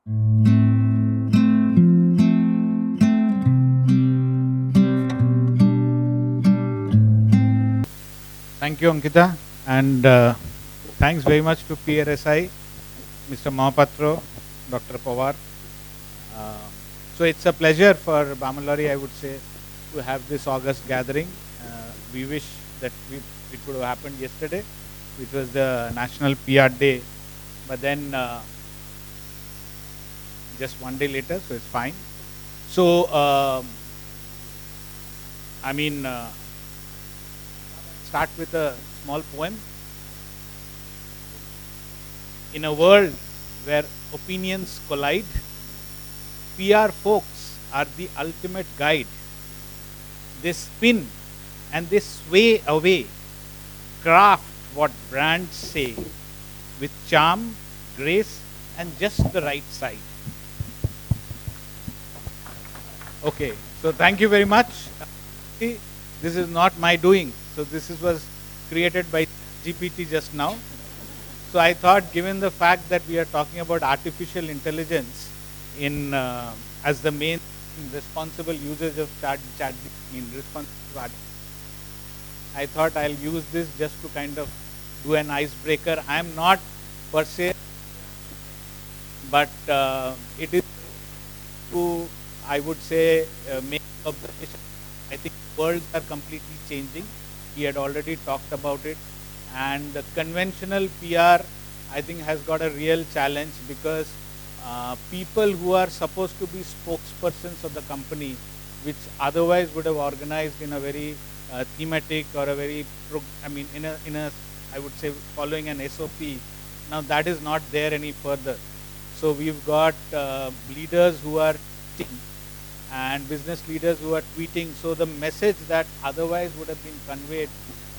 Thank you, Ankita, and thanks very much to PRSI, Mr. Mahapatro, Dr. Pawar. Uh, so it's a pleasure for Bamalari, I would say, to have this August gathering. We wish that it would have happened yesterday, which was the National PR Day, but then just one day later, so it's fine. So, I mean, start with a small poem. In a world where opinions collide, PR folks are the ultimate guide. They spin and they sway away, craft what brands say with charm, grace, and just the right side. Okay, so thank you very much. See, this is not my doing. So was created by GPT just now. So I thought, given the fact that we are talking about artificial intelligence in as the main responsible usage of chat in responsible art, I thought I'll use this just to kind of do an icebreaker. I am not per se, but it is to, I would say, make observation. I think worlds are completely changing. He had already talked about it, and the conventional PR, I think, has got a real challenge because people who are supposed to be spokespersons of the company, which otherwise would have organized in a very thematic or a very, in a, I would say, following an SOP. Now that is not there any further. So we've got leaders who are and business leaders who are tweeting. So the message that otherwise would have been conveyed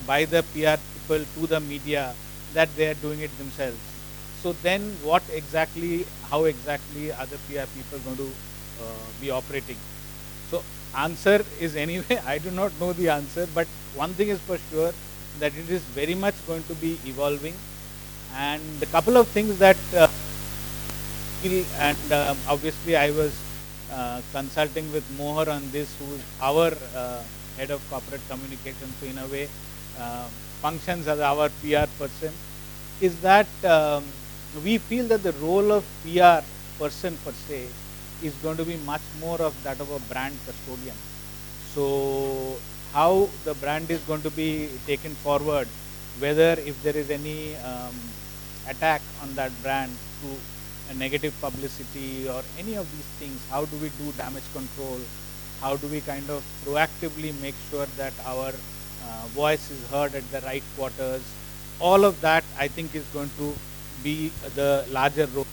by the PR people to the media, that they are doing it themselves. So then how exactly are the PR people going to be operating? So answer is anyway, I do not know the answer, but one thing is for sure, that it is very much going to be evolving. And a couple of things that obviously I was consulting with Mohar on this, who is our head of corporate communications, so in a way functions as our PR person, is that we feel that the role of PR person per se is going to be much more of that of a brand custodian. So how the brand is going to be taken forward, whether if there is any attack on that brand through a negative publicity or any of these things, how do we do damage control? How do we kind of proactively make sure that our voice is heard at the right quarters? All of that, I think, is going to be the larger role.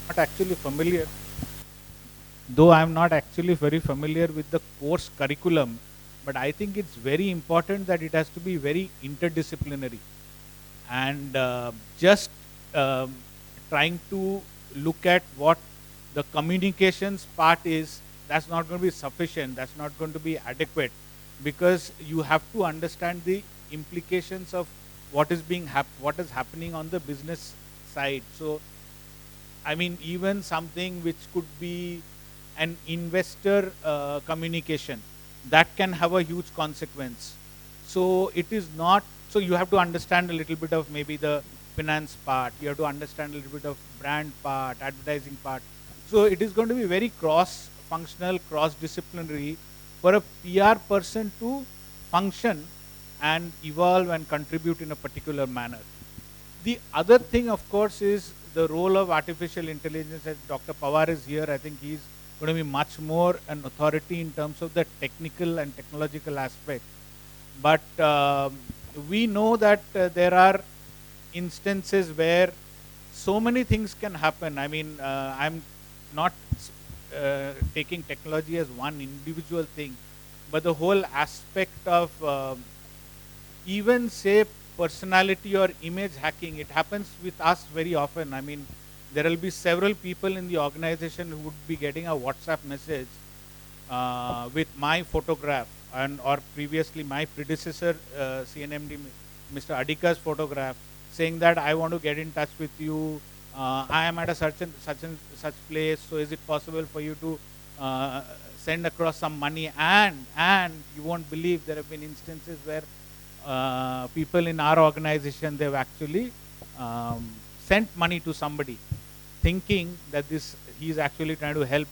Not actually familiar, though I'm not actually very familiar with the course curriculum, but I think it's very important that it has to be very interdisciplinary. And just trying to look at what the communications part is, that's not going to be sufficient, that's not going to be adequate, because you have to understand the implications of what is what is happening on the business side. So I mean, even something which could be an investor communication, that can have a huge consequence. So it is not, so you have to understand a little bit of maybe the finance part, you have to understand a little bit of brand part, advertising part. So it is going to be very cross-functional, cross-disciplinary for a PR person to function and evolve and contribute in a particular manner. The other thing, of course, is the role of artificial intelligence. As Dr. Pawar is here, I think he's going to be much more an authority in terms of the technical and technological aspect. But we know that there are instances where so many things can happen. I mean, I'm not taking technology as one individual thing, but the whole aspect of even say personality or image hacking, it happens with us very often. I mean, there will be several people in the organization who would be getting a WhatsApp message with my photograph, and or previously my predecessor CNMD Mr. Adhika's photograph, saying that I want to get in touch with you, I am at a such place, so is it possible for you to uh, send across some money? And you won't believe there have been instances where people in our organization, they've actually um, sent money to somebody, thinking that this he is actually trying to help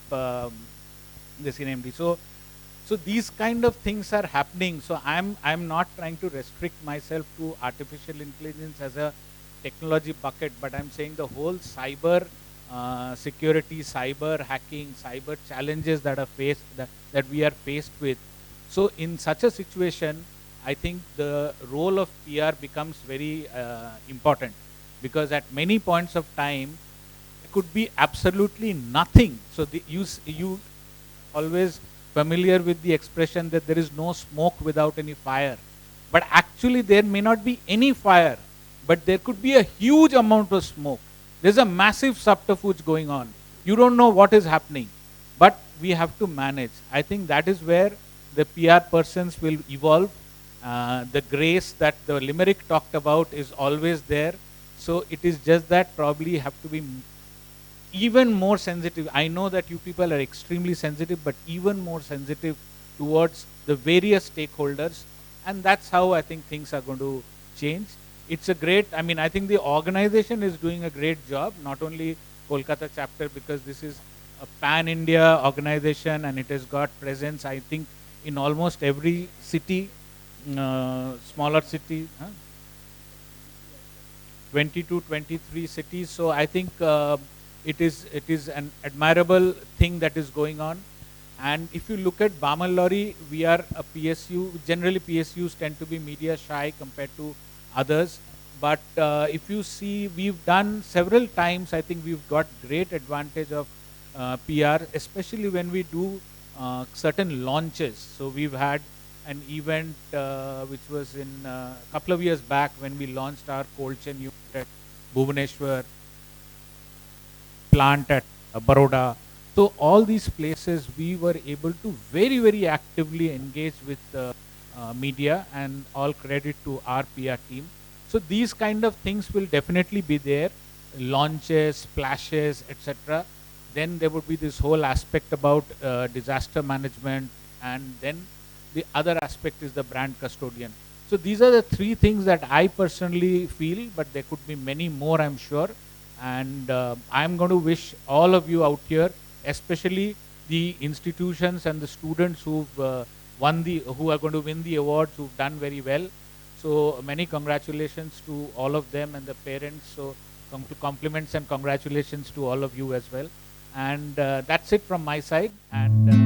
this NMD. So these kind of things are happening. So I'm not trying to restrict myself to artificial intelligence as a technology bucket, but I'm saying the whole cyber security, cyber hacking, cyber challenges that are faced that we are faced with. So in such a situation, I think the role of PR becomes very important, because at many points of time it could be absolutely nothing. So you always familiar with the expression that there is no smoke without any fire. But actually, there may not be any fire, but there could be a huge amount of smoke. There's a massive subterfuge going on. You don't know what is happening, but we have to manage. I think that is where the PR persons will evolve. The grace that the limerick talked about is always there. So it is just that probably have to be even more sensitive. I know that you people are extremely sensitive, but even more sensitive towards the various stakeholders. And that's how I think things are going to change. It's a great, I mean, I think the organization is doing a great job, not only Kolkata chapter, because this is a pan-India organization and it has got presence, I think, in almost every city, smaller city, 22, 23 cities. So I think it is an admirable thing that is going on. And if you look at Bamalori, we are a PSU. Generally, PSUs tend to be media shy compared to others. But if you see, we've done several times. I think we've got great advantage of PR, especially when we do certain launches. So we've had an event which was in a couple of years back when we launched our cold chain unit at Bhubaneswar plant at Baroda. So all these places we were able to very, very actively engage with media, and all credit to our PR team. So these kind of things will definitely be there, launches, splashes, etc. Then there would be this whole aspect about disaster management, and then the other aspect is the brand custodian. So these are the three things that I personally feel, but there could be many more, I'm sure. And I'm going to wish all of you out here, especially the institutions and the students who've who are going to win the awards, who've done very well. So many congratulations to all of them and the parents. So compliments and congratulations to all of you as well. And that's it from my side. And